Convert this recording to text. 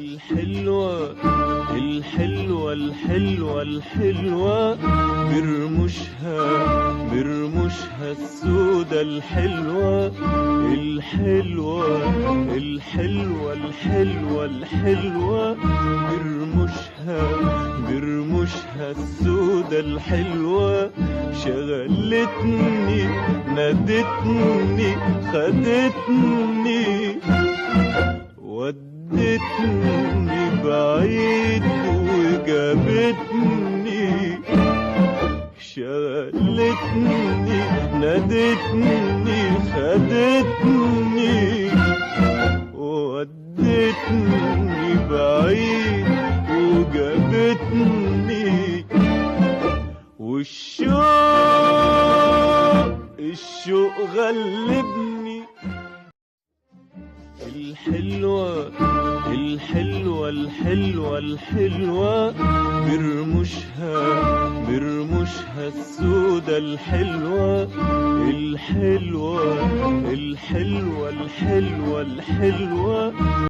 الحلوة الحلوة الحلوة الحلوة برمشها السودة الحلوة الحلوة الحلوة الحلوة الحلوة برمشها السودة الحلوة شغلتني نادتني خدتني ودتني بعيد وجابتني شغلتني نادتني خدتني ودتني بعيد وجابتني والشوق غلبني الحلوة الحلوة الحلوة الحلوة برمشها السودة الحلوة الحلوة الحلوة الحلوة الحلوة